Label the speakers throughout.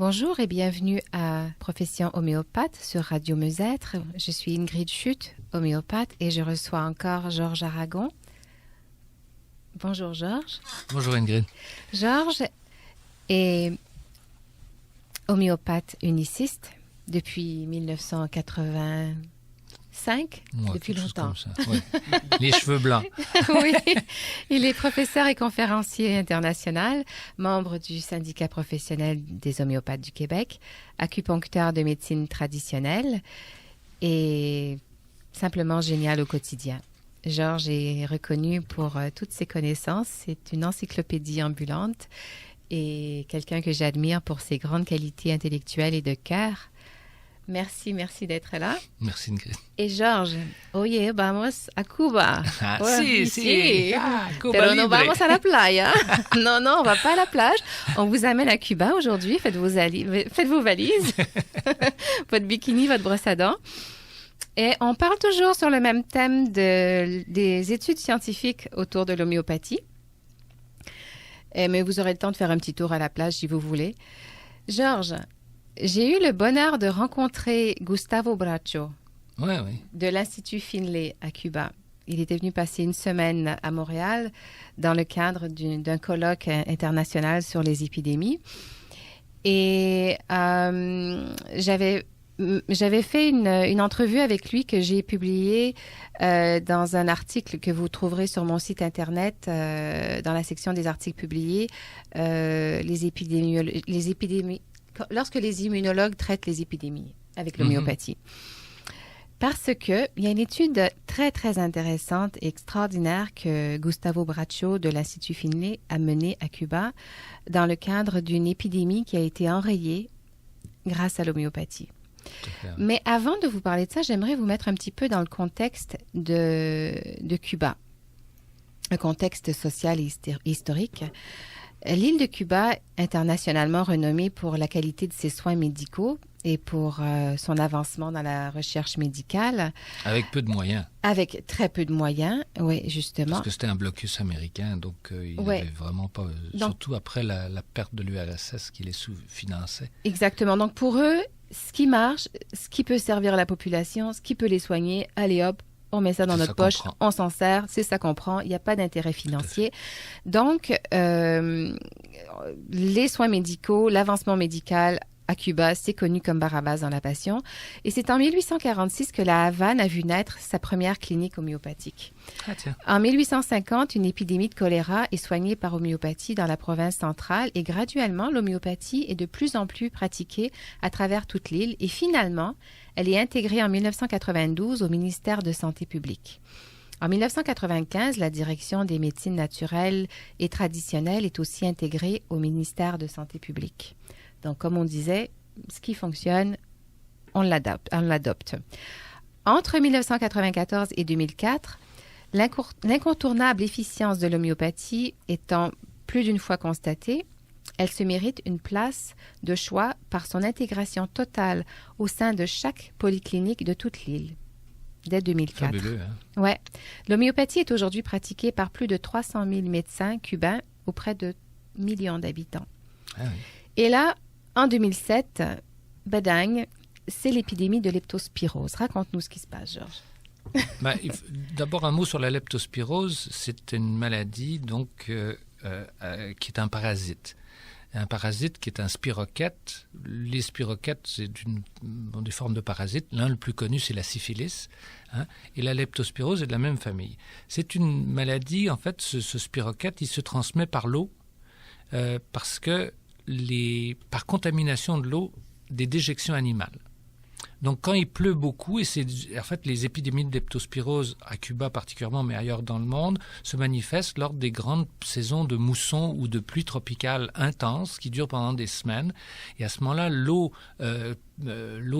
Speaker 1: Bonjour et bienvenue à Profession homéopathe sur Radio Meusêtre. Je suis Ingrid Schutt, homéopathe, et je reçois encore Georges Aragon. Bonjour Georges.
Speaker 2: Bonjour Ingrid.
Speaker 1: Georges est homéopathe uniciste depuis 1985, depuis longtemps.
Speaker 2: Ouais. Les cheveux blancs.
Speaker 1: Oui, il est professeur et conférencier international, membre du syndicat professionnel des homéopathes du Québec, acupuncteur de médecine traditionnelle et simplement génial au quotidien. Georges est reconnu pour toutes ses connaissances. C'est une encyclopédie ambulante et quelqu'un que j'admire pour ses grandes qualités intellectuelles et de cœur. Merci d'être là.
Speaker 2: Merci Ingrid.
Speaker 1: Et Georges, oye, vamos a Cuba.
Speaker 2: Ah,
Speaker 1: Ouais,
Speaker 2: sí. Ah, Cuba
Speaker 1: Pero no
Speaker 2: libre.
Speaker 1: vamos a la playa. Non, on va pas à la plage. On vous amène à Cuba aujourd'hui. Faites vos valises, votre bikini, votre brosse à dents. Et on parle toujours sur le même thème des études scientifiques autour de l'homéopathie. Mais vous aurez le temps de faire un petit tour à la plage si vous voulez. Georges, j'ai eu le bonheur de rencontrer Gustavo Bracho
Speaker 2: Oui.
Speaker 1: de l'Institut Finlay à Cuba. Il était venu passer une semaine à Montréal dans le cadre d'un colloque international sur les épidémies. Et j'avais fait une entrevue avec lui que j'ai publiée dans un article que vous trouverez sur mon site Internet, dans la section des articles publiés, les épidémies, lorsque les immunologues traitent les épidémies avec l'homéopathie. Parce qu'il y a une étude très, très intéressante et extraordinaire que Gustavo Bracho de l'Institut Finlay a menée à Cuba dans le cadre d'une épidémie qui a été enrayée grâce à l'homéopathie. Mais avant de vous parler de ça, j'aimerais vous mettre un petit peu dans le contexte de Cuba, un contexte social et historique. L'île de Cuba, internationalement renommée pour la qualité de ses soins médicaux et pour son avancement dans la recherche médicale.
Speaker 2: Avec peu de moyens.
Speaker 1: Avec très peu de moyens, oui, justement.
Speaker 2: Parce que c'était un blocus américain, donc il n'avait vraiment pas... surtout après la perte de l'URSS qui les sous-finançait.
Speaker 1: Exactement. Donc pour eux, ce qui marche, ce qui peut servir à la population, ce qui peut les soigner, allez hop, on met ça dans notre poche, on s'en sert, c'est ça qu'on prend, il n'y a pas d'intérêt financier. Donc, les soins médicaux, l'avancement médical à Cuba, c'est connu comme Barrabás dans la Passion. Et c'est en 1846 que la Havane a vu naître sa première clinique homéopathique.
Speaker 2: Ah, tiens.
Speaker 1: En 1850, une épidémie de choléra est soignée par homéopathie dans la province centrale et graduellement, l'homéopathie est de plus en plus pratiquée à travers toute l'île et finalement, elle est intégrée en 1992 au ministère de Santé publique. En 1995, la direction des médecines naturelles et traditionnelles est aussi intégrée au ministère de Santé publique. Donc, comme on disait, ce qui fonctionne, on l'adopte. Entre 1994 et 2004, l'incontournable efficience de l'homéopathie étant plus d'une fois constatée, elle se mérite une place de choix par son intégration totale au sein de chaque polyclinique de toute l'île, dès 2004.
Speaker 2: Fabuleux, hein?
Speaker 1: Ouais. L'homéopathie est aujourd'hui pratiquée par plus de 300 000 médecins cubains auprès de millions d'habitants.
Speaker 2: Ah oui.
Speaker 1: Et là, en 2007, badang, c'est l'épidémie de leptospirose. Raconte-nous ce qui se passe, Georges.
Speaker 2: D'abord, un mot sur la leptospirose. C'est une maladie donc, qui est un parasite. Un parasite qui est un spirochète. Les spirochètes, c'est des formes de parasites. L'un, le plus connu, c'est la syphilis. Hein, et la leptospirose est de la même famille. C'est une maladie, en fait, ce spirochète, il se transmet par l'eau parce que par contamination de l'eau des déjections animales. Donc, quand il pleut beaucoup, et c'est en fait les épidémies de leptospirose à Cuba particulièrement, mais ailleurs dans le monde, se manifestent lors des grandes saisons de mousson ou de pluie tropicale intense qui durent pendant des semaines. Et à ce moment-là, l'eau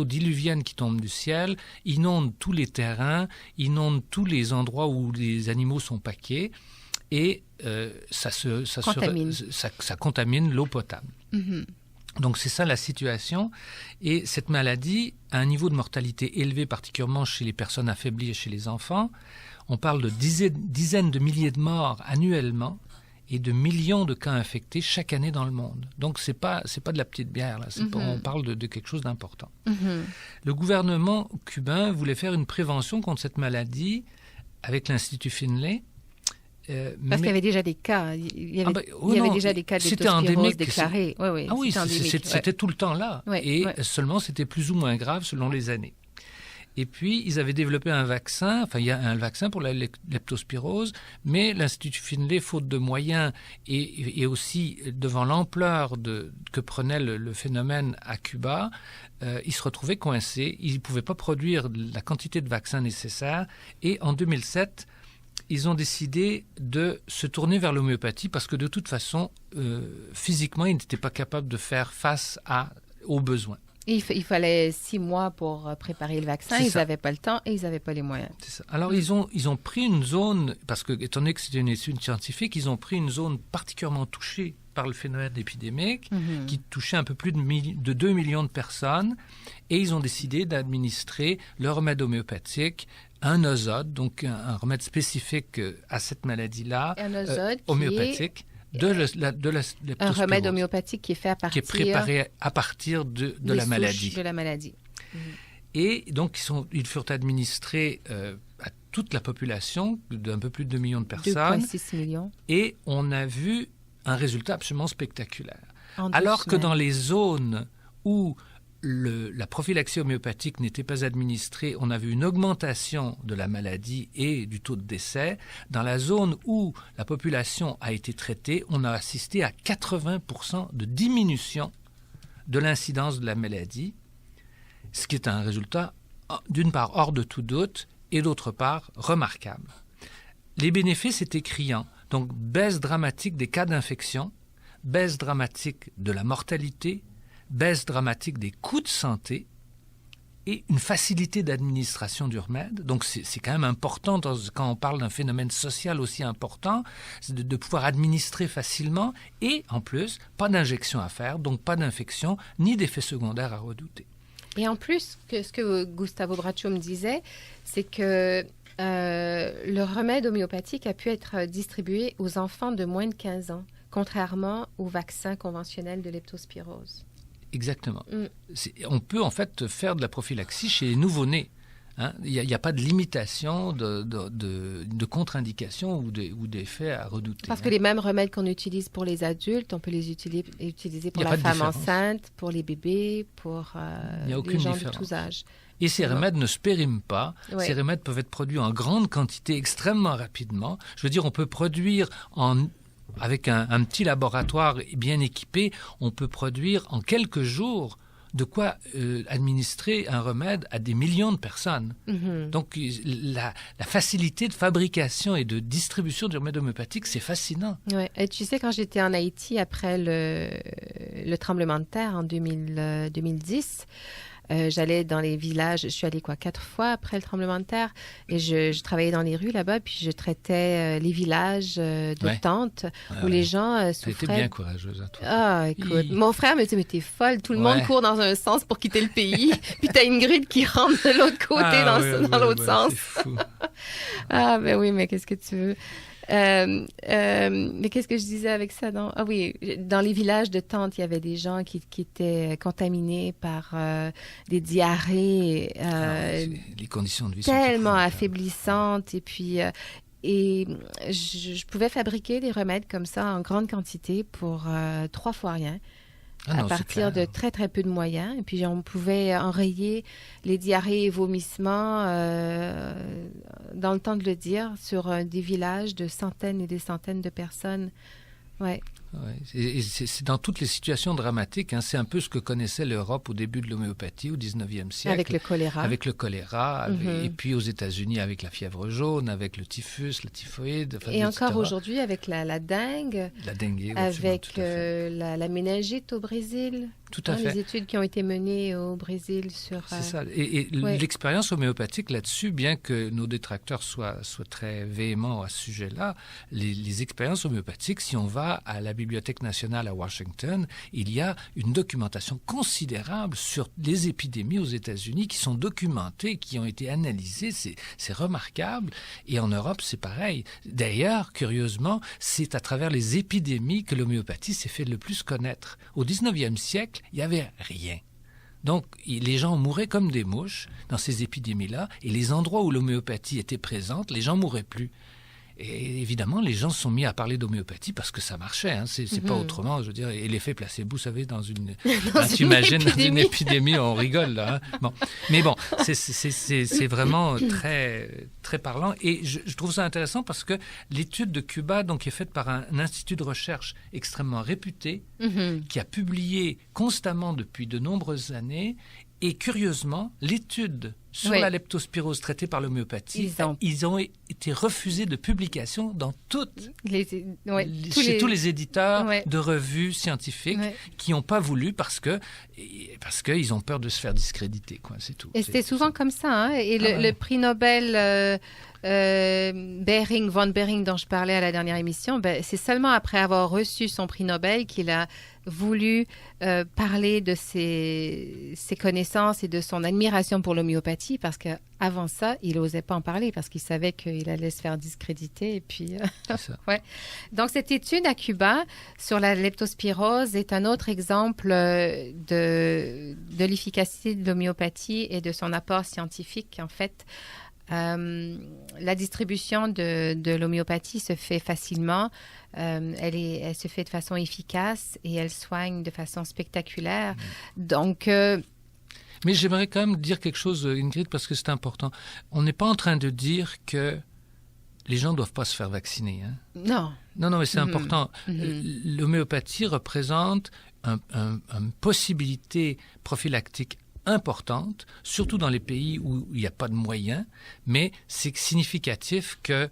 Speaker 2: diluvienne qui tombe du ciel inonde tous les terrains, inonde tous les endroits où les animaux sont paquets, et ça contamine l'eau potable. Mm-hmm. Donc c'est ça la situation, et cette maladie a un niveau de mortalité élevé, particulièrement chez les personnes affaiblies et chez les enfants. On parle de dizaines de milliers de morts annuellement, et de millions de cas infectés chaque année dans le monde. Donc c'est pas de la petite bière, là. On parle de quelque chose d'important. Le gouvernement cubain voulait faire une prévention contre cette maladie avec l'Institut Finlay.
Speaker 1: Parce qu'il y avait déjà des cas. Il y avait déjà des cas de leptospirose déclarés.
Speaker 2: Oui, c'était tout le temps là. Seulement, c'était plus ou moins grave selon les années. Et puis, ils avaient développé un vaccin. Enfin, il y a un vaccin pour la leptospirose, mais l'Institut Finlay, faute de moyens et aussi devant l'ampleur que prenait le phénomène à Cuba, ils se retrouvaient coincés. Ils ne pouvaient pas produire la quantité de vaccins nécessaire. Et en 2007, ils ont décidé de se tourner vers l'homéopathie parce que de toute façon, physiquement, ils n'étaient pas capables de faire face aux besoins.
Speaker 1: Il fallait 6 mois pour préparer le vaccin. Ils n'avaient pas le temps et ils n'avaient pas les moyens.
Speaker 2: C'est ça. Alors, ils ont pris une zone, parce que, étant donné que c'était une étude scientifique, ils ont pris une zone particulièrement touchée par le phénomène épidémique, qui touchait un peu plus de 2 millions de personnes, et ils ont décidé d'administrer le remède homéopathique, un nosode, donc un remède spécifique à cette maladie-là, homéopathique. De leptospirose.
Speaker 1: Un remède homéopathique qui est fait à partir...
Speaker 2: Qui est préparé à partir de la maladie.
Speaker 1: De la maladie.
Speaker 2: Et donc, ils furent administrés à toute la population, d'un peu plus de 2 millions de personnes.
Speaker 1: 2,6 millions.
Speaker 2: Et on a vu un résultat absolument spectaculaire. Alors que dans les zones où la prophylaxie homéopathique n'était pas administrée, on a vu une augmentation de la maladie et du taux de décès. Dans la zone où la population a été traitée, on a assisté à 80% de diminution de l'incidence de la maladie, ce qui est un résultat, d'une part, hors de tout doute, et d'autre part, remarquable. Les bénéfices étaient criants. Donc, baisse dramatique des cas d'infection, baisse dramatique de la mortalité, baisse dramatique des coûts de santé et une facilité d'administration du remède. Donc, c'est quand même important quand on parle d'un phénomène social aussi important, c'est de pouvoir administrer facilement et, en plus, pas d'injection à faire, donc pas d'infection ni d'effets secondaires à redouter.
Speaker 1: Et en plus, ce que Gustavo Braccio me disait, c'est que le remède homéopathique a pu être distribué aux enfants de moins de 15 ans, contrairement au vaccin conventionnel de leptospirose.
Speaker 2: Exactement. On peut en fait faire de la prophylaxie chez les nouveau-nés. Il n'y a pas de limitation de contre-indication ou d'effets à redouter.
Speaker 1: Parce que les mêmes remèdes qu'on utilise pour les adultes, on peut les utiliser pour la femme enceinte, pour les bébés, pour les gens de tous âges.
Speaker 2: Et ces remèdes ne se périment pas. Ouais. Ces remèdes peuvent être produits en grande quantité extrêmement rapidement. Je veux dire, on peut produire avec un petit laboratoire bien équipé, on peut produire en quelques jours de quoi administrer un remède à des millions de personnes. Donc, la facilité de fabrication et de distribution du remède homéopathique, c'est fascinant.
Speaker 1: Oui. Et tu sais, quand j'étais en Haïti après le tremblement de terre en 2010, j'allais dans les villages, je suis allée 4 fois après le tremblement de terre et je travaillais dans les rues là-bas, puis je traitais les villages de tentes où les gens souffraient.
Speaker 2: C'était bien courageuse à toi.
Speaker 1: Ah, écoute, mon frère me dit, mais t'es folle, tout le monde court dans un sens pour quitter le pays, puis t'as une grille qui rentre de l'autre côté dans l'autre sens.
Speaker 2: C'est fou.
Speaker 1: Ah, ben oui, mais qu'est-ce que tu veux? Mais qu'est-ce que je disais avec ça? Ah oui, dans les villages de tentes, il y avait des gens qui étaient contaminés par des diarrhées.
Speaker 2: Les conditions de vie
Speaker 1: tellement affaiblissantes. Et puis, je pouvais fabriquer des remèdes comme ça en grande quantité pour 3 fois rien. À partir de très, très peu de moyens. Et puis, on pouvait enrayer les diarrhées et vomissements, dans le temps de le dire, sur des villages de centaines et des centaines de personnes. Ouais.
Speaker 2: Et c'est dans toutes les situations dramatiques. C'est un peu ce que connaissait l'Europe au début de l'homéopathie, au 19e siècle.
Speaker 1: Avec le choléra.
Speaker 2: Avec le choléra. Et puis aux États-Unis, avec la fièvre jaune, avec le typhus, la typhoïde.
Speaker 1: Et encore aujourd'hui, avec la dengue.
Speaker 2: La dengue,
Speaker 1: avec la méningite au Brésil.
Speaker 2: Tout à fait.
Speaker 1: Les études qui ont été menées au Brésil sur...
Speaker 2: C'est ça. Et l'expérience homéopathique là-dessus, bien que nos détracteurs soient très véhéments à ce sujet-là, les expériences homéopathiques, si on va à la Bibliothèque nationale à Washington, il y a une documentation considérable sur les épidémies aux États-Unis qui sont documentées, qui ont été analysées. C'est remarquable. Et en Europe, c'est pareil. D'ailleurs, curieusement, c'est à travers les épidémies que l'homéopathie s'est fait le plus connaître. Au 19e siècle, il n'y avait rien. Donc, les gens mouraient comme des mouches dans ces épidémies-là, et les endroits où l'homéopathie était présente, les gens mouraient plus. Et évidemment, les gens se sont mis à parler d'homéopathie parce que ça marchait. Hein. C'est pas autrement, je veux dire. Et l'effet placebo, vous savez, dans une épidémie, on rigole là. Hein. Bon. Mais bon, c'est vraiment très, très parlant. Et je trouve ça intéressant parce que l'étude de Cuba, donc, est faite par un institut de recherche extrêmement réputé, qui a publié constamment depuis de nombreuses années. Et curieusement, l'étude sur la leptospirose traitée par l'homéopathie, ils ont été refusés de publication dans chez tous les éditeurs de revues scientifiques qui n'ont pas voulu parce qu'ils ont peur de se faire discréditer. Quoi, c'est tout.
Speaker 1: Et c'était souvent comme ça. Hein? Et le prix Nobel von Behring dont je parlais à la dernière émission, c'est seulement après avoir reçu son prix Nobel qu'il a voulu parler de ses connaissances et de son admiration pour l'homéopathie, parce qu'avant ça, il n'osait pas en parler parce qu'il savait qu'il allait se faire discréditer. Et puis, Donc, cette étude à Cuba sur la leptospirose est un autre exemple de l'efficacité de l'homéopathie et de son apport scientifique, en fait. La distribution de l'homéopathie se fait facilement, elle se fait de façon efficace et elle soigne de façon spectaculaire. Donc,
Speaker 2: mais j'aimerais quand même dire quelque chose, Ingrid, parce que c'est important. On n'est pas en train de dire que les gens ne doivent pas se faire vacciner. Hein?
Speaker 1: Non.
Speaker 2: Non, mais c'est important. L'homéopathie représente une possibilité prophylactique importante, surtout dans les pays où il n'y a pas de moyens, mais c'est significatif que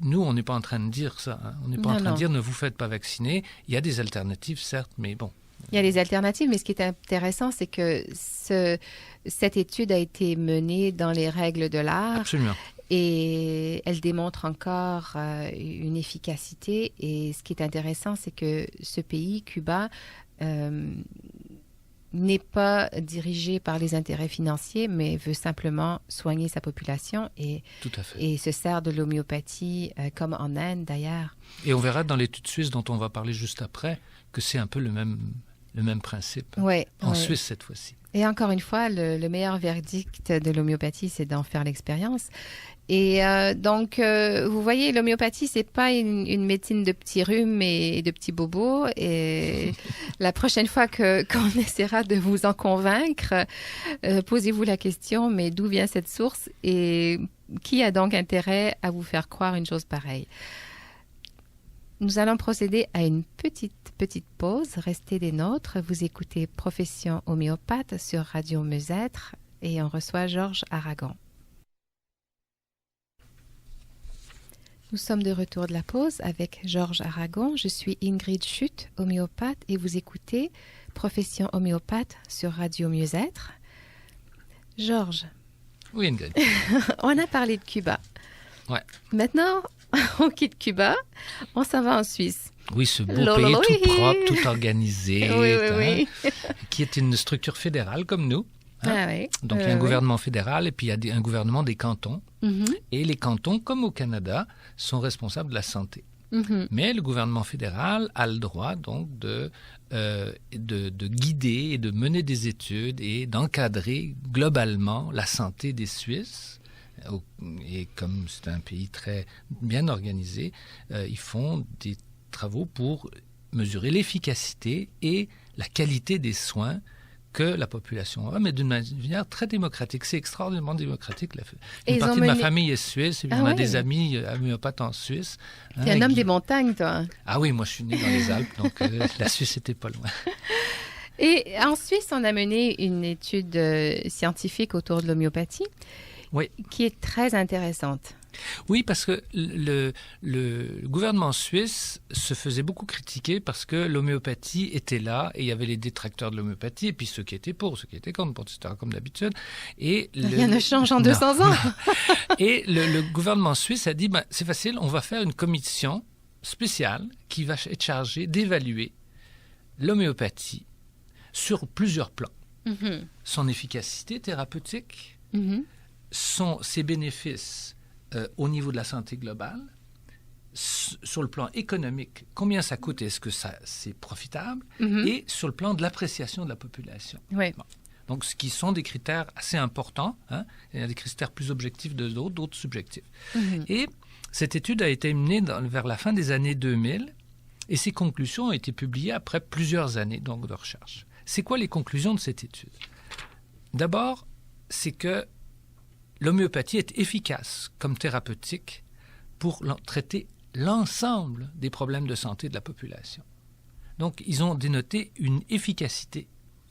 Speaker 2: nous, on n'est pas en train de dire ça. Hein. On n'est pas en train de dire ne vous faites pas vacciner. Il y a des alternatives, certes, mais bon.
Speaker 1: Il y a des alternatives, mais ce qui est intéressant, c'est que cette étude a été menée dans les règles de l'art.
Speaker 2: Absolument.
Speaker 1: Et elle démontre encore une efficacité. Et ce qui est intéressant, c'est que ce pays, Cuba, n'est pas dirigé par les intérêts financiers, mais veut simplement soigner sa population et se sert de l'homéopathie, comme en Inde d'ailleurs.
Speaker 2: Et on verra dans l'étude suisse dont on va parler juste après que c'est un peu le même principe, en Suisse cette fois-ci.
Speaker 1: Et encore une fois, le meilleur verdict de l'homéopathie, c'est d'en faire l'expérience. Et donc, vous voyez, l'homéopathie, c'est pas une médecine de petits rhumes et de petits bobos. Et la prochaine fois qu'on essaiera de vous en convaincre, posez-vous la question, mais d'où vient cette source et qui a donc intérêt à vous faire croire une chose pareille? Nous allons procéder à une petite pause. Restez des nôtres. Vous écoutez Profession homéopathe sur Radio Musêtre et on reçoit Georges Aragon. Nous sommes de retour de la pause avec Georges Aragon. Je suis Ingrid Schutt, homéopathe, et vous écoutez Profession homéopathe sur Radio Mieux-être. Georges.
Speaker 2: Oui, Ingrid.
Speaker 1: On a parlé de Cuba.
Speaker 2: Ouais.
Speaker 1: Maintenant, on quitte Cuba, on s'en va en Suisse.
Speaker 2: Oui, ce beau pays tout propre, tout organisé, qui est une structure fédérale comme nous. Hein? Donc, il y a un gouvernement fédéral et puis il y a un gouvernement des cantons. Et les cantons, comme au Canada, sont responsables de la santé. Mais le gouvernement fédéral a le droit donc de guider et de mener des études et d'encadrer globalement la santé des Suisses. Et comme c'est un pays très bien organisé, ils font des travaux pour mesurer l'efficacité et la qualité des soins que la population a, mais d'une manière très démocratique. C'est extraordinairement démocratique. Une partie de ma famille est suisse, et on a des amis homéopathes en Suisse.
Speaker 1: Tu es un homme des montagnes, toi.
Speaker 2: Ah oui, moi je suis né dans les Alpes, donc la Suisse n'était pas loin.
Speaker 1: Et en Suisse, on a mené une étude scientifique autour de l'homéopathie qui est très intéressante.
Speaker 2: Oui, parce que le gouvernement suisse se faisait beaucoup critiquer parce que l'homéopathie était là et il y avait les détracteurs de l'homéopathie et puis ceux qui étaient pour, ceux qui étaient contre, etc., comme d'habitude. Et
Speaker 1: rien ne change en 200 ans.
Speaker 2: Et le gouvernement suisse a dit, c'est facile, on va faire une commission spéciale qui va être chargée d'évaluer l'homéopathie sur plusieurs plans. Mm-hmm. Son efficacité thérapeutique, mm-hmm. Ses bénéfices au niveau de la santé globale, sur le plan économique, combien ça coûte, est-ce que c'est profitable, mm-hmm. et sur le plan de l'appréciation de la population.
Speaker 1: Oui.
Speaker 2: Bon. Donc, ce qui sont des critères assez importants. Hein? Il y a des critères plus objectifs de d'autres subjectifs. Mm-hmm. Et cette étude a été menée vers la fin des années 2000 et ses conclusions ont été publiées après plusieurs années donc, de recherche. C'est quoi les conclusions de cette étude? D'abord, c'est que l'homéopathie est efficace comme thérapeutique pour traiter l'ensemble des problèmes de santé de la population. Donc, ils ont dénoté une efficacité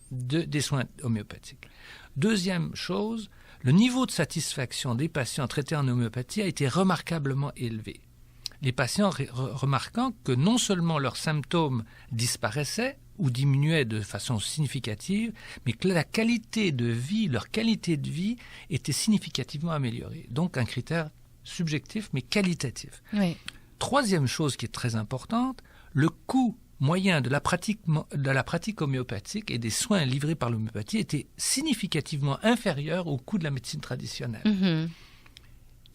Speaker 2: des soins homéopathiques. Deuxième chose, le niveau de satisfaction des patients traités en homéopathie a été remarquablement élevé. Les patients remarquant que non seulement leurs symptômes disparaissaient ou diminuaient de façon significative, mais que la qualité de vie, leur qualité de vie était significativement améliorée. Donc un critère subjectif mais qualitatif.
Speaker 1: Oui.
Speaker 2: Troisième chose qui est très importante, le coût moyen de la pratique homéopathique et des soins livrés par l'homéopathie était significativement inférieur au coût de la médecine traditionnelle. Mm-hmm.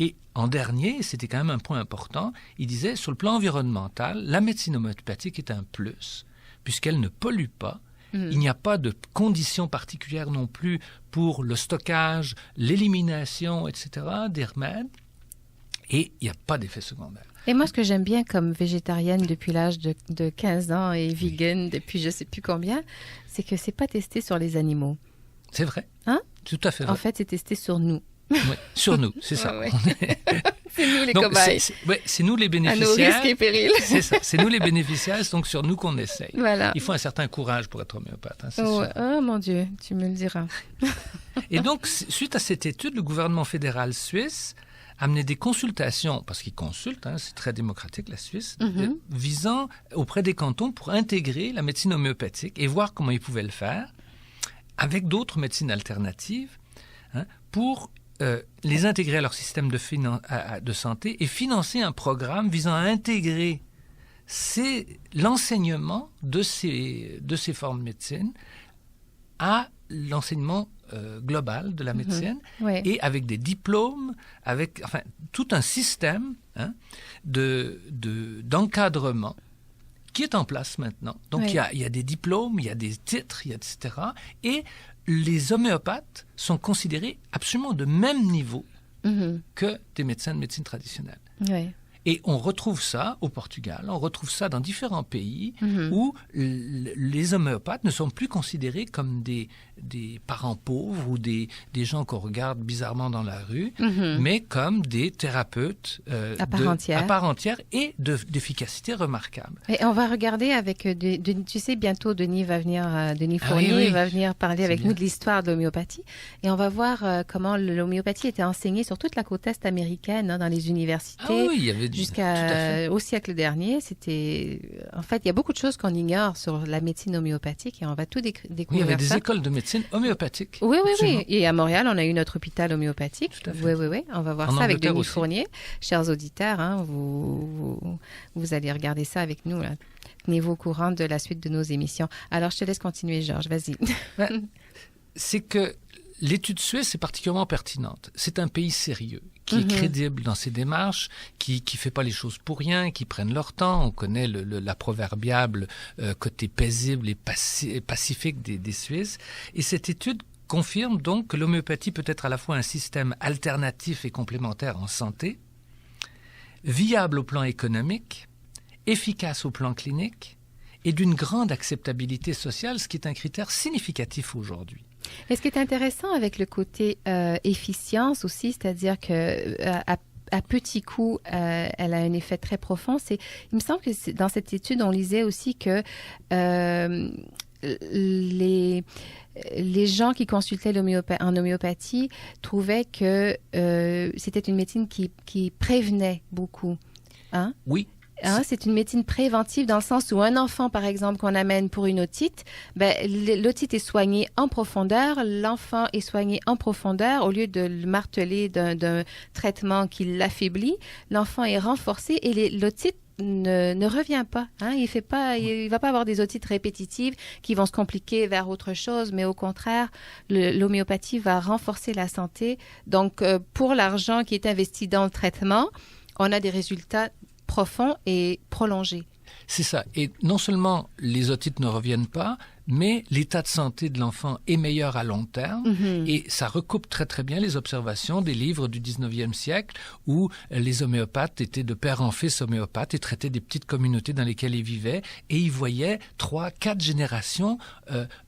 Speaker 2: Et en dernier, c'était quand même un point important, il disait, sur le plan environnemental, la médecine homéopathique est un plus, puisqu'elle ne pollue pas. Il n'y a pas de conditions particulières non plus pour le stockage, l'élimination, etc., des remèdes. Et il n'y a pas d'effet secondaire.
Speaker 1: Et moi, ce que j'aime bien comme végétarienne depuis l'âge de 15 ans et vegan depuis je ne sais plus combien, c'est que ce n'est pas testé sur les animaux.
Speaker 2: C'est vrai.
Speaker 1: Hein?
Speaker 2: Tout à fait vrai.
Speaker 1: En fait, c'est testé sur nous.
Speaker 2: Oui, sur nous, c'est ça.
Speaker 1: Ouais. C'est nous les cobayes.
Speaker 2: C'est nous les bénéficiaires.
Speaker 1: À nos risques et périls.
Speaker 2: C'est ça. C'est nous les bénéficiaires, c'est donc sur nous qu'on essaye.
Speaker 1: Voilà.
Speaker 2: Il faut un certain courage pour être homéopathe. Hein, c'est
Speaker 1: sûr.
Speaker 2: sûr.
Speaker 1: Oh mon Dieu, tu me le diras.
Speaker 2: Et donc, suite à cette étude, le gouvernement fédéral suisse a mené des consultations, parce qu'ils consultent, hein, c'est très démocratique la Suisse, visant auprès des cantons pour intégrer la médecine homéopathique et voir comment ils pouvaient le faire avec d'autres médecines alternatives, hein, pour les intégrer à leur système de santé et financer un programme visant à intégrer l'enseignement de ces formes de médecine à l'enseignement global de la médecine,
Speaker 1: ouais.
Speaker 2: Et avec des diplômes, avec tout un système, hein, d'encadrement qui est en place maintenant. Donc, il y a des diplômes, il y a des titres, etc. Et les homéopathes sont considérés absolument de même niveau que des médecins de médecine traditionnelle.
Speaker 1: Oui.
Speaker 2: Et on retrouve ça au Portugal, on retrouve ça dans différents pays où les homéopathes ne sont plus considérés comme des parents pauvres ou des gens qu'on regarde bizarrement dans la rue, mais comme des thérapeutes à part entière et d'efficacité remarquable.
Speaker 1: Et on va regarder avec, tu sais, bientôt Denis Fournier va venir parler avec nous de l'histoire de l'homéopathie. Et on va voir comment l'homéopathie était enseignée sur toute la côte est américaine, hein, dans les universités.
Speaker 2: Ah oui, il y avait
Speaker 1: jusqu'au siècle dernier, en fait, il y a beaucoup de choses qu'on ignore sur la médecine homéopathique et on va tout découvrir.
Speaker 2: Oui, il y avait des écoles de médecine homéopathique.
Speaker 1: Oui. Et à Montréal, on a eu notre hôpital homéopathique. Oui. On va voir ça avec Denis Fournier. Chers auditeurs, hein, vous allez regarder ça avec nous, là. Tenez-vous au courant de la suite de nos émissions. Alors, je te laisse continuer, Georges. Vas-y.
Speaker 2: C'est que l'étude suisse est particulièrement pertinente. C'est un pays sérieux, qui est crédible dans ses démarches, qui fait pas les choses pour rien, qui prennent leur temps. On connaît la proverbiable côté paisible et pacifique des Suisses. Et cette étude confirme donc que l'homéopathie peut être à la fois un système alternatif et complémentaire en santé, viable au plan économique, efficace au plan clinique et d'une grande acceptabilité sociale, ce qui est un critère significatif aujourd'hui.
Speaker 1: Et ce qui est intéressant avec le côté efficience aussi, c'est-à-dire que à petit coût, elle a un effet très profond. Il me semble que dans cette étude, on lisait aussi que les gens qui consultaient en homéopathie trouvaient que c'était une médecine qui prévenait beaucoup. Hein?
Speaker 2: Oui.
Speaker 1: Hein, c'est une médecine préventive dans le sens où un enfant, par exemple, qu'on amène pour une otite, l'otite est soignée en profondeur, l'enfant est soigné en profondeur au lieu de le marteler d'un traitement qui l'affaiblit. L'enfant est renforcé et l'otite ne revient pas. Hein? Il va pas avoir des otites répétitives qui vont se compliquer vers autre chose, mais au contraire, l'homéopathie va renforcer la santé. Donc, pour l'argent qui est investi dans le traitement, on a des résultats profonds et prolongés.
Speaker 2: C'est ça. Et non seulement les otites ne reviennent pas, mais l'état de santé de l'enfant est meilleur à long terme. Mm-hmm. Et ça recoupe très très bien les observations des livres du 19e siècle où les homéopathes étaient de père en fils homéopathes et traitaient des petites communautés dans lesquelles ils vivaient. Et ils voyaient 3, 4 générations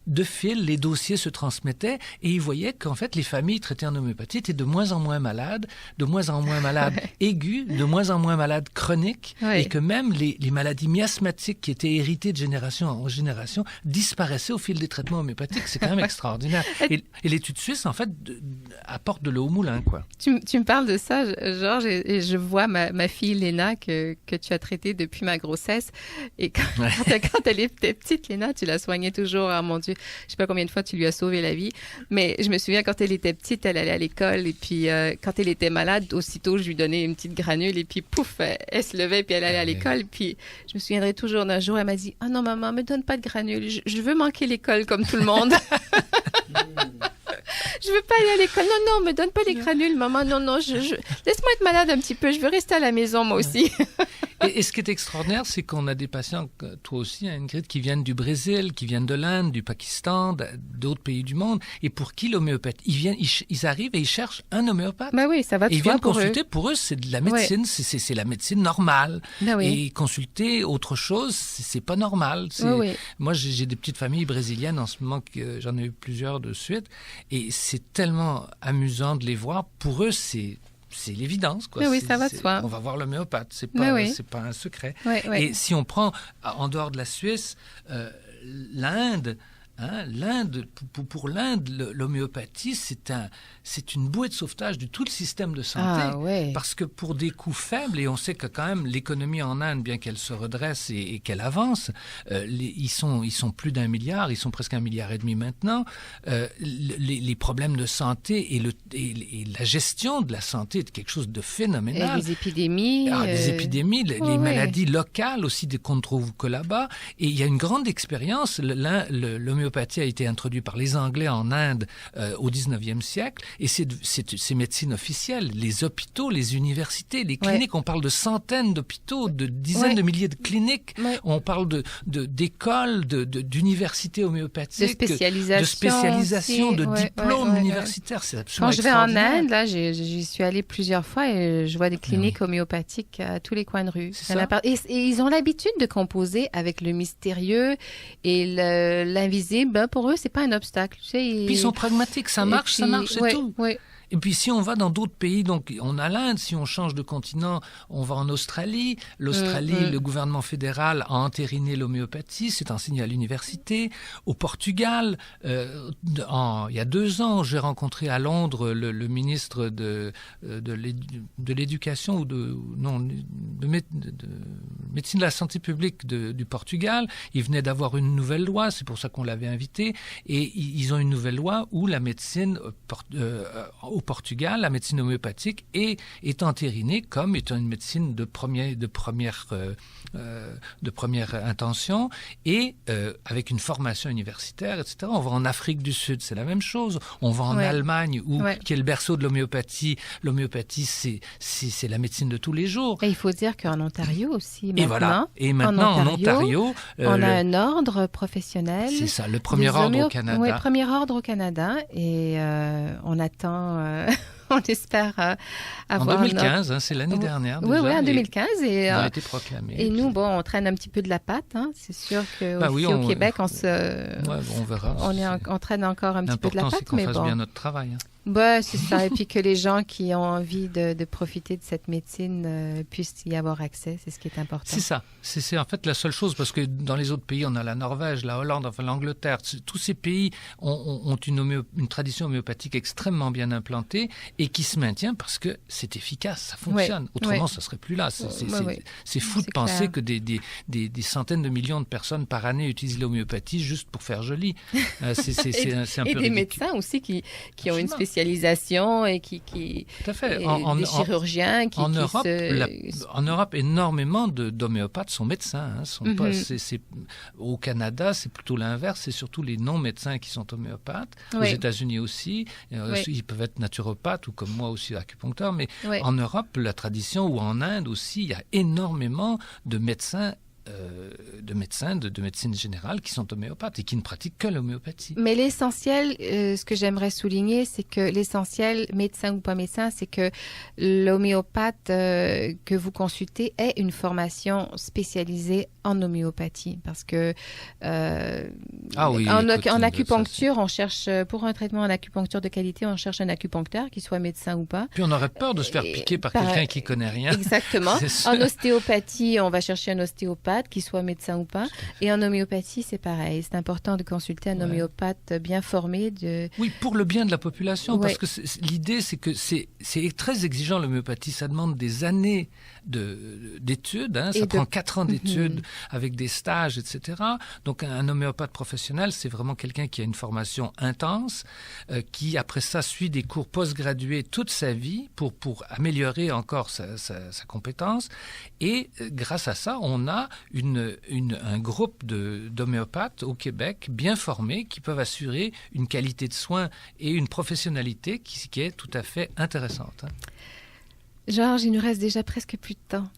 Speaker 2: de fil, les dossiers se transmettaient et ils voyaient qu'en fait les familles traitées en homéopathie étaient de moins en moins malades aiguës, de moins en moins malades chroniques, oui. Et que même les maladies miasmatiques qui étaient héritées de génération en génération disparaissaient au fil des traitements homéopathiques. C'est quand même extraordinaire. Et l'étude suisse, en fait, apporte de l'eau au moulin, quoi.
Speaker 1: Tu me parles de ça, Georges, et je vois ma fille Léna que tu as traitée depuis ma grossesse. Et quand elle était petite, Léna, tu la soignais toujours. Oh mon Dieu, je sais pas combien de fois tu lui as sauvé la vie. Mais je me souviens, quand elle était petite, elle allait à l'école. Et puis, quand elle était malade, aussitôt, je lui donnais une petite granule. Et puis, pouf, elle se levait, puis elle allait à l'école. Et puis, je me souviendrai toujours d'un jour, elle m'a dit « Ah non, maman, me donne pas de granule. Je veux manquer l'école comme tout le monde. » Je veux pas aller à l'école. Non, me donne pas les granules, maman. Non, laisse-moi être malade un petit peu. Je veux rester à la maison, moi aussi.
Speaker 2: Et ce qui est extraordinaire, c'est qu'on a des patients, toi aussi, Ingrid, qui viennent du Brésil, qui viennent de l'Inde, du Pakistan, d'autres pays du monde, et pour qui l'homéopathie, ils arrivent et ils cherchent un homéopathe.
Speaker 1: Ben oui, ça va de soi.
Speaker 2: Ils viennent consulter. Pour eux, c'est de la médecine, ouais. C'est la médecine normale. Ben oui. Et consulter autre chose, c'est pas normal. Oui. Moi, j'ai des petites familles brésiliennes en ce moment, j'en ai eu plusieurs de suite, et c'est tellement amusant de les voir. Pour eux, c'est l'évidence, quoi.
Speaker 1: Oui, ça va de soi.
Speaker 2: On va voir l'homéopathe, c'est pas un secret. Oui. Et si on prend, en dehors de la Suisse, l'Inde, pour l'Inde, l'homéopathie, c'est une bouée de sauvetage de tout le système de santé.
Speaker 1: Ah, ouais.
Speaker 2: Parce que pour des coûts faibles, et on sait que quand même l'économie en Inde, bien qu'elle se redresse et qu'elle avance, ils sont plus d'1 milliard, ils sont presque 1,5 milliard maintenant. Les problèmes de santé et la gestion de la santé est quelque chose de phénoménal.
Speaker 1: Et les épidémies.
Speaker 2: Les épidémies, les maladies locales aussi qu'on ne trouve que là-bas. Et il y a une grande expérience. L'homéopathie a été introduite par les Anglais en Inde au 19e siècle. Et c'est médecine officielle. Les hôpitaux, les universités, les cliniques, on parle de centaines d'hôpitaux, de dizaines de milliers de cliniques. On parle d'écoles, d'universités homéopathiques, de spécialisation, de diplômes universitaires. C'est absolument extraordinaire.
Speaker 1: Quand je vais en Inde, là, j'y suis allée plusieurs fois et je vois des cliniques homéopathiques à tous les coins de rue. Et ils ont l'habitude de composer avec le mystérieux et l'invisible. Ben, pour eux, c'est pas un obstacle. Tu sais,
Speaker 2: Puis ils sont pragmatiques. Ça marche, c'est tout. Oui. Et puis si on va dans d'autres pays, donc on a l'Inde, si on change de continent, on va en Australie. L'Australie, le gouvernement fédéral a entériné l'homéopathie, c'est enseigné à l'université. Au Portugal, il y a 2 ans, j'ai rencontré à Londres le ministre de l'éducation de médecine de la santé publique du Portugal. Il venait d'avoir une nouvelle loi, c'est pour ça qu'on l'avait invité, et ils ont une nouvelle loi où la médecine au Portugal, la médecine homéopathique est entérinée comme étant une médecine de première intention et avec une formation universitaire, etc. On va en Afrique du Sud, c'est la même chose. On va en Allemagne, qui est le berceau de l'homéopathie. L'homéopathie, c'est la médecine de tous les jours.
Speaker 1: Et il faut dire qu'en Ontario aussi, maintenant.
Speaker 2: Et voilà. Et maintenant, en Ontario,
Speaker 1: on a un ordre professionnel.
Speaker 2: C'est ça, le premier ordre au Canada.
Speaker 1: Oui, premier ordre au Canada. Et on attend... on espère avoir...
Speaker 2: En 2015, c'est l'année dernière déjà.
Speaker 1: Oui, en 2015.
Speaker 2: Et on a été proclamé.
Speaker 1: Et nous, on traîne un petit peu de la patte. C'est sûr qu'au Québec, on verra. On traîne encore un petit peu de la patte.
Speaker 2: L'important, c'est qu'on fasse bien notre travail.
Speaker 1: Bah, c'est ça. Et puis que les gens qui ont envie de profiter de cette médecine puissent y avoir accès, c'est ce qui est important.
Speaker 2: C'est ça. C'est en fait la seule chose, parce que dans les autres pays, on a la Norvège, la Hollande, enfin l'Angleterre. Tous ces pays ont une tradition homéopathique extrêmement bien implantée et qui se maintient parce que c'est efficace, ça fonctionne. Autrement, ça serait plus là. C'est fou de penser que des centaines de millions de personnes par année utilisent l'homéopathie juste pour faire joli. C'est un peu ridicule.
Speaker 1: Et des médecins aussi qui ont une spécialisation et qui
Speaker 2: tout à fait.
Speaker 1: Des chirurgiens qui
Speaker 2: en Europe, énormément d'homéopathes sont médecins. Au Canada, c'est plutôt l'inverse. C'est surtout les non-médecins qui sont homéopathes. Aux États-Unis aussi. Ils peuvent être naturopathes ou comme moi aussi acupuncteurs. Mais en Europe, la tradition, ou en Inde aussi, il y a énormément de médecins de médecine générale qui sont homéopathes et qui ne pratiquent que l'homéopathie.
Speaker 1: Mais l'essentiel, ce que j'aimerais souligner, c'est que l'essentiel, médecin ou pas médecin, c'est que l'homéopathe que vous consultez ait une formation spécialisée en homéopathie. Parce que en acupuncture, on cherche, pour un traitement en acupuncture de qualité, on cherche un acupuncteur, qu'il soit médecin ou pas.
Speaker 2: Puis on aurait peur de se faire piquer par quelqu'un qui connaît rien.
Speaker 1: Exactement. En ostéopathie, on va chercher un ostéopathe, qu'il soit médecin ou pas. Et en homéopathie, c'est pareil. C'est important de consulter un homéopathe bien formé.
Speaker 2: Oui, pour le bien de la population, parce que l'idée, c'est que c'est très exigeant l'homéopathie. Ça demande des années d'études. Ça prend 4 ans d'études avec des stages, etc. Donc un homéopathe professionnel, c'est vraiment quelqu'un qui a une formation intense, qui après ça suit des cours post-gradués toute sa vie pour améliorer encore sa compétence. Et grâce à ça, on a un groupe d'homéopathes au Québec bien formés qui peuvent assurer une qualité de soins et une professionnalité qui est tout à fait intéressante.
Speaker 1: Georges, il nous reste déjà presque plus de temps.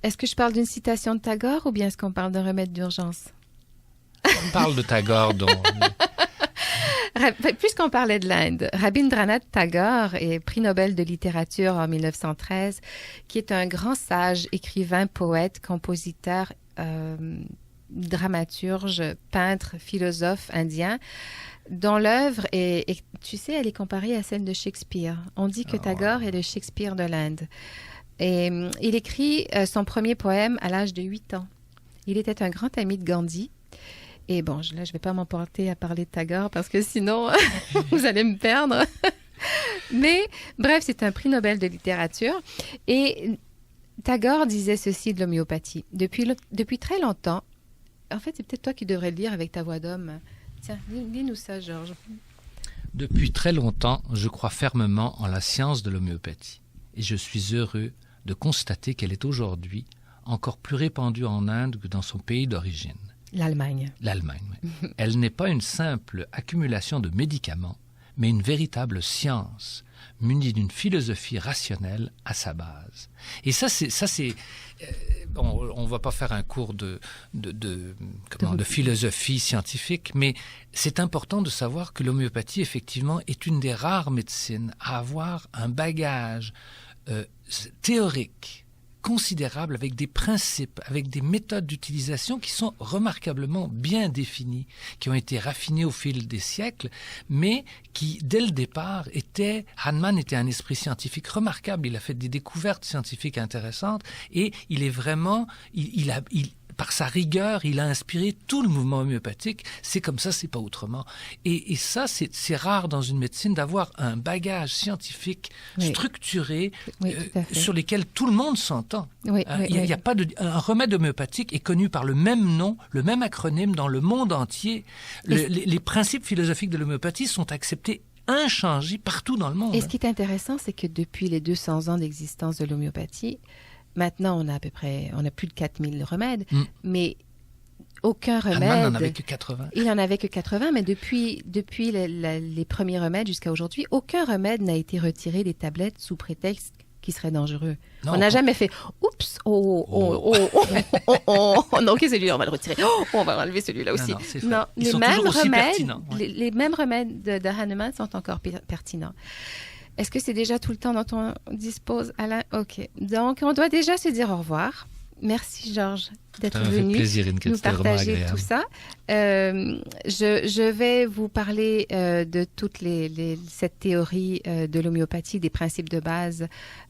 Speaker 1: Est-ce que je parle d'une citation de Tagore ou bien est-ce qu'on parle d'un remède d'urgence?
Speaker 2: On parle de Tagore, donc.
Speaker 1: Puisqu'on parlait de l'Inde, Rabindranath Tagore est prix Nobel de littérature en 1913, qui est un grand sage, écrivain, poète, compositeur, dramaturge, peintre, philosophe indien, dont l'œuvre est, tu sais, elle est comparée à celle de Shakespeare. On dit que Tagore est le Shakespeare de l'Inde. Et il écrit son premier poème à l'âge de 8 ans. Il était un grand ami de Gandhi. Et bon, là, je ne vais pas m'emporter à parler de Tagore parce que sinon, vous allez me perdre. Mais bref, c'est un prix Nobel de littérature. Et Tagore disait ceci de l'homéopathie. Depuis très longtemps, en fait, c'est peut-être toi qui devrais le lire avec ta voix d'homme. Tiens, lis-nous ça, Georges.
Speaker 2: Depuis très longtemps, je crois fermement en la science de l'homéopathie. Et je suis heureux de constater qu'elle est aujourd'hui encore plus répandue en Inde que dans son pays d'origine.
Speaker 1: L'Allemagne.
Speaker 2: Oui. Elle n'est pas une simple accumulation de médicaments, mais une véritable science, munie d'une philosophie rationnelle à sa base. Et ça, c'est on ne va pas faire un cours de philosophie scientifique, mais c'est important de savoir que l'homéopathie, effectivement, est une des rares médecines à avoir un bagage théorique considérable, avec des principes, avec des méthodes d'utilisation qui sont remarquablement bien définies, qui ont été raffinées au fil des siècles, mais qui, dès le départ, Hahnemann était un esprit scientifique remarquable. Il a fait des découvertes scientifiques intéressantes et il est vraiment, par sa rigueur, il a inspiré tout le mouvement homéopathique. C'est comme ça, c'est pas autrement. Et ça, c'est rare dans une médecine d'avoir un bagage scientifique structuré sur lesquels tout le monde s'entend. Il y a pas un remède homéopathique est connu par le même nom, le même acronyme dans le monde entier. Les principes philosophiques de l'homéopathie sont acceptés inchangés partout dans le monde.
Speaker 1: Et ce qui est intéressant, c'est que depuis les 200 ans d'existence de l'homéopathie, maintenant, on a plus de 4000 remèdes, mais aucun remède...
Speaker 2: Hahnemann n'en avait que 80.
Speaker 1: Il n'en avait que 80, mais depuis les premiers remèdes jusqu'à aujourd'hui, aucun remède n'a été retiré des tablettes sous prétexte qu'il serait dangereux. Non, on n'a jamais fait « Oups, non, ok, celui-là, on va le retirer. On va enlever celui-là aussi. » Non,
Speaker 2: ils sont toujours aussi pertinents.
Speaker 1: Les mêmes remèdes de Hahnemann sont encore pertinents. Est-ce que c'est déjà tout le temps dont on dispose, Alain? OK. Donc, on doit déjà se dire au revoir. Merci Georges d'être
Speaker 2: Ça m'a fait
Speaker 1: venu
Speaker 2: plaisir, Ingrid,
Speaker 1: nous
Speaker 2: c'était vraiment
Speaker 1: partager
Speaker 2: agréable.
Speaker 1: tout ça. Je vais vous parler de toute cette théorie de l'homéopathie, des principes de base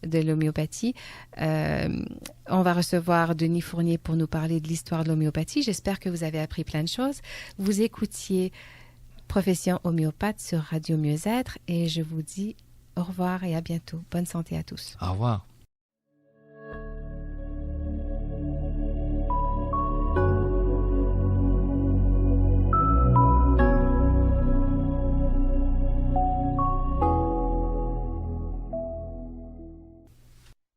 Speaker 1: de l'homéopathie. On va recevoir Denis Fournier pour nous parler de l'histoire de l'homéopathie. J'espère que vous avez appris plein de choses. Vous écoutiez Profession homéopathe sur Radio Mieux-être et je vous dis au revoir et à bientôt. Bonne santé à tous.
Speaker 2: Au revoir.